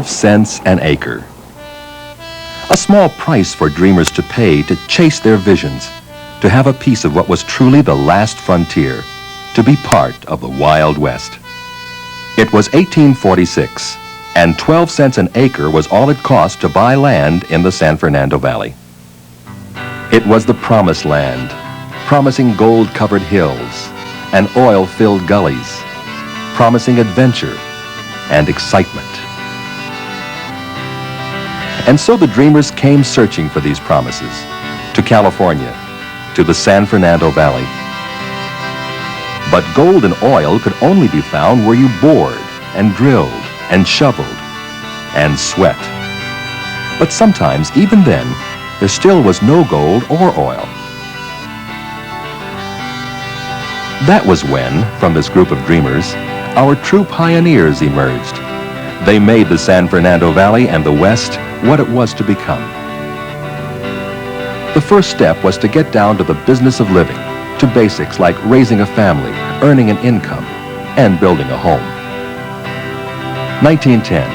12 cents an acre. A small price for dreamers to pay to chase their visions, to have a piece of what was truly the last frontier, to be part of the Wild West. It was 1846, and 12 cents an acre was all it cost to buy land in the San Fernando Valley. It was the promised land, promising gold-covered hills and oil-filled gullies, promising adventure and excitement. And so the dreamers came searching for these promises, to California, to the San Fernando Valley. But gold and oil could only be found where you bored and drilled and shoveled and sweat. But sometimes, even then, there still was no gold or oil. That was when, from this group of dreamers, our true pioneers emerged. They made the San Fernando Valley and the West what it was to become. The first step was to get down to the business of living, to basics like raising a family, earning an income, and building a home. 1910.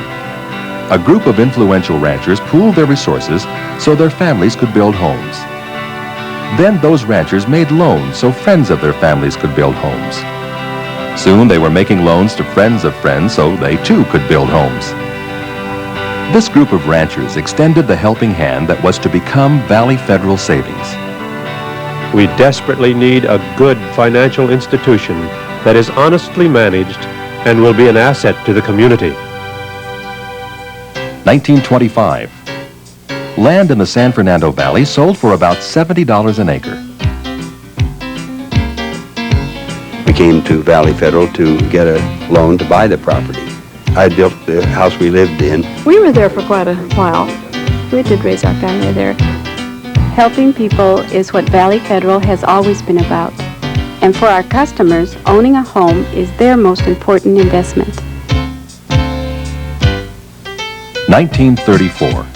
A group of influential ranchers pooled their resources so their families could build homes. Then those ranchers made loans so friends of their families could build homes. Soon they were making loans to friends of friends so they too could build homes. This group of ranchers extended the helping hand that was to become Valley Federal Savings. We desperately need a good financial institution that is honestly managed and will be an asset to the community. 1925. Land in the San Fernando Valley sold for about $70 an acre. We came to Valley Federal to get a loan to buy the property. I built the house we lived in. We were there for quite a while. We did raise our family there. Helping people is what Valley Federal has always been about. And for our customers, owning a home is their most important investment. 1934.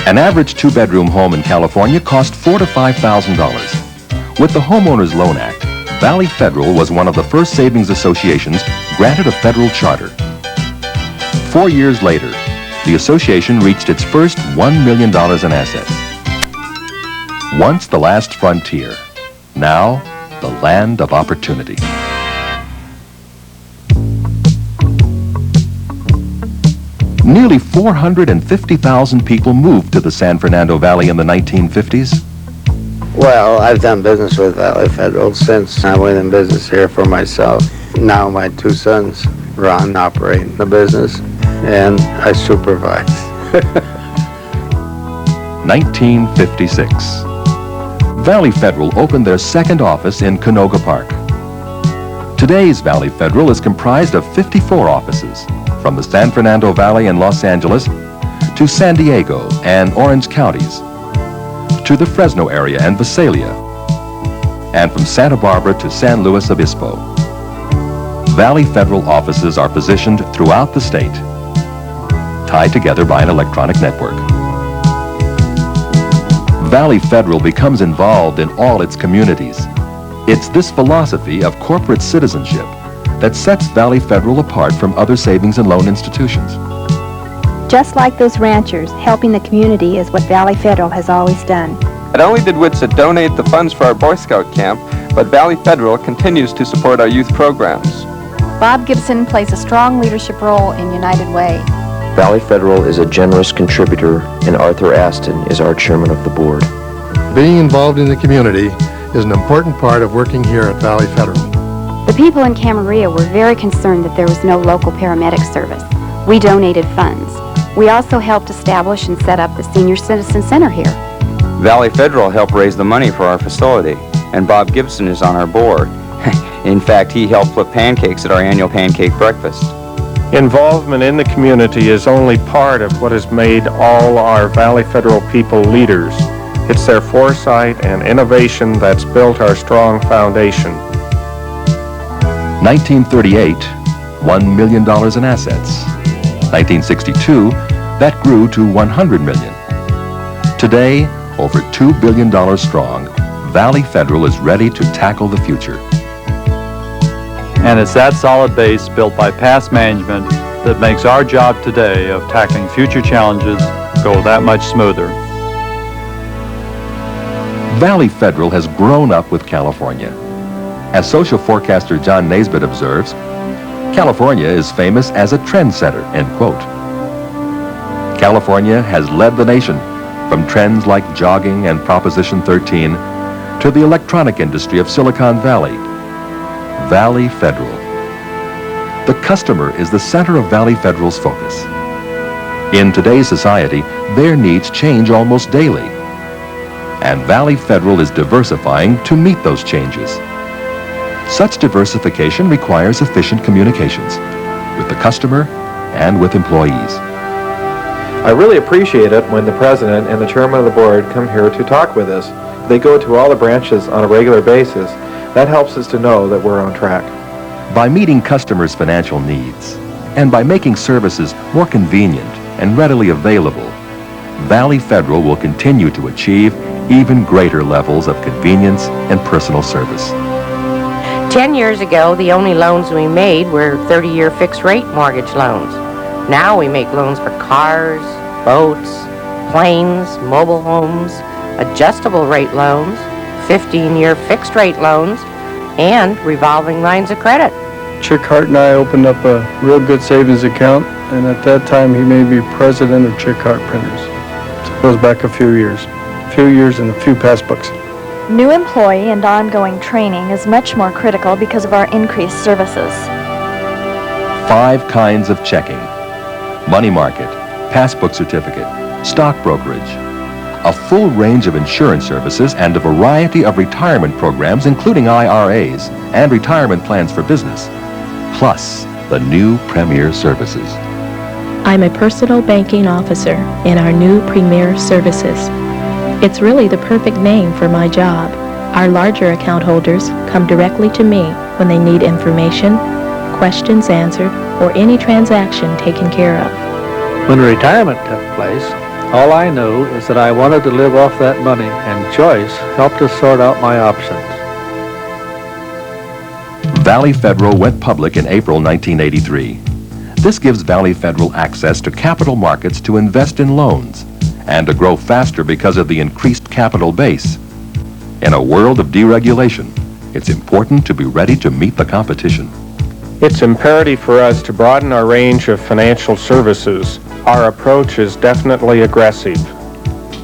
An average two-bedroom home in California cost $4,000 to $5,000. With the Homeowners Loan Act, Valley Federal was one of the first savings associations granted a federal charter. 4 years later, the association reached its first $1 million in assets. Once the last frontier, now the land of opportunity. Nearly 450,000 people moved to the San Fernando Valley in the 1950s. Well, I've done business with Valley Federal since I went in business here for myself. Now my two sons run and operate the business, and I supervise. 1956. Valley Federal opened their second office in Canoga Park. Today's Valley Federal is comprised of 54 offices, from the San Fernando Valley and Los Angeles to San Diego and Orange counties, to the Fresno area and Visalia, and from Santa Barbara to San Luis Obispo. Valley Federal offices are positioned throughout the state, tied together by an electronic network. Valley Federal becomes involved in all its communities. It's this philosophy of corporate citizenship that sets Valley Federal apart from other savings and loan institutions. Just like those ranchers, helping the community is what Valley Federal has always done. Not only did WITSA donate the funds for our Boy Scout camp, but Valley Federal continues to support our youth programs. Bob Gibson plays a strong leadership role in United Way. Valley Federal is a generous contributor, and Arthur Aston is our chairman of the board. Being involved in the community is an important part of working here at Valley Federal. The people in Camarillo were very concerned that there was no local paramedic service. We donated funds. We also helped establish and set up the Senior Citizen Center here. Valley Federal helped raise the money for our facility, and Bob Gibson is on our board. In fact, he helped flip pancakes at our annual pancake breakfast. Involvement in the community is only part of what has made all our Valley Federal people leaders. It's their foresight and innovation that's built our strong foundation. 1938, $1 million in assets. 1962, that grew to $100 million. Today, over $2 billion strong, Valley Federal is ready to tackle the future. And it's that solid base built by past management that makes our job today of tackling future challenges go that much smoother. Valley Federal has grown up with California. As social forecaster John Naisbitt observes, California is famous as a trendsetter, end quote. California has led the nation from trends like jogging and Proposition 13 to the electronic industry of Silicon Valley. Valley Federal. The customer is the center of Valley Federal's focus. In today's society, their needs change almost daily. And Valley Federal is diversifying to meet those changes. Such diversification requires efficient communications with the customer and with employees. I really appreciate it when the president and the chairman of the board come here to talk with us. They go to all the branches on a regular basis. That helps us to know that we're on track. By meeting customers' financial needs and by making services more convenient and readily available, Valley Federal will continue to achieve even greater levels of convenience and personal service. 10 years ago, the only loans we made were 30-year fixed-rate mortgage loans. Now we make loans for cars, boats, planes, mobile homes, adjustable-rate loans, 15-year fixed-rate loans, and revolving lines of credit. Chick Hart and I opened up a real good savings account, and at that time he made me president of Chick Hart Printers. So it goes back a few years and a few passbooks. New employee and ongoing training is much more critical because of our increased services. 5 kinds of checking: money market, passbook certificate, stock brokerage, a full range of insurance services, and a variety of retirement programs, including IRAs and retirement plans for business, plus the new Premier Services. I'm a personal banking officer in our new Premier Services. It's really the perfect name for my job. Our larger account holders come directly to me when they need information, questions answered, or any transaction taken care of. When retirement took place, all I know is that I wanted to live off that money, and choice helped us sort out my options. Valley Federal went public in April 1983. This gives Valley Federal access to capital markets to invest in loans and to grow faster because of the increased capital base. In a world of deregulation, it's important to be ready to meet the competition. It's imperative for us to broaden our range of financial services. Our approach is definitely aggressive.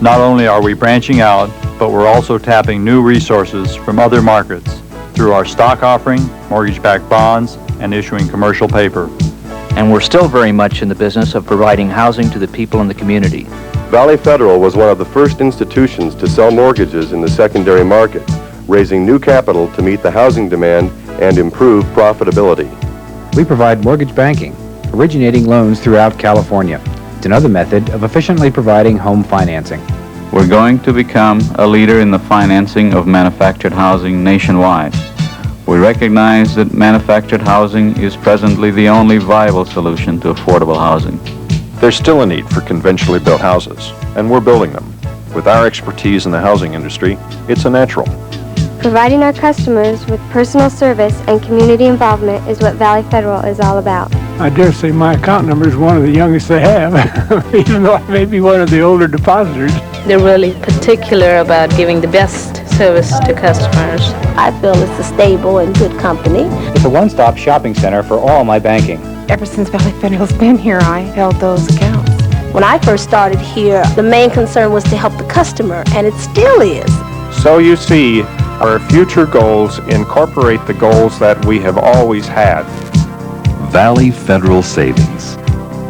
Not only are we branching out, but we're also tapping new resources from other markets through our stock offering, mortgage-backed bonds, and issuing commercial paper. And we're still very much in the business of providing housing to the people in the community. Valley Federal was one of the first institutions to sell mortgages in the secondary market, raising new capital to meet the housing demand and improve profitability. We provide mortgage banking, originating loans throughout California. It's another method of efficiently providing home financing. We're going to become a leader in the financing of manufactured housing nationwide. We recognize that manufactured housing is presently the only viable solution to affordable housing. There's still a need for conventionally built houses, and we're building them. With our expertise in the housing industry, it's a natural. Providing our customers with personal service and community involvement is what Valley Federal is all about. I dare say my account number is one of the youngest they have, even though I may be one of the older depositors. They're really particular about giving the best service to customers. I feel it's a stable and good company. It's a one-stop shopping center for all my banking. Ever since Valley Federal's been here, I held those accounts. When I first started here, the main concern was to help the customer, and it still is. So you see, our future goals incorporate the goals that we have always had. Valley Federal Savings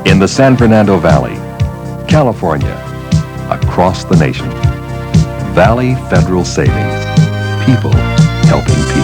in the San Fernando Valley, California, across the nation. Valley Federal Savings. People helping people.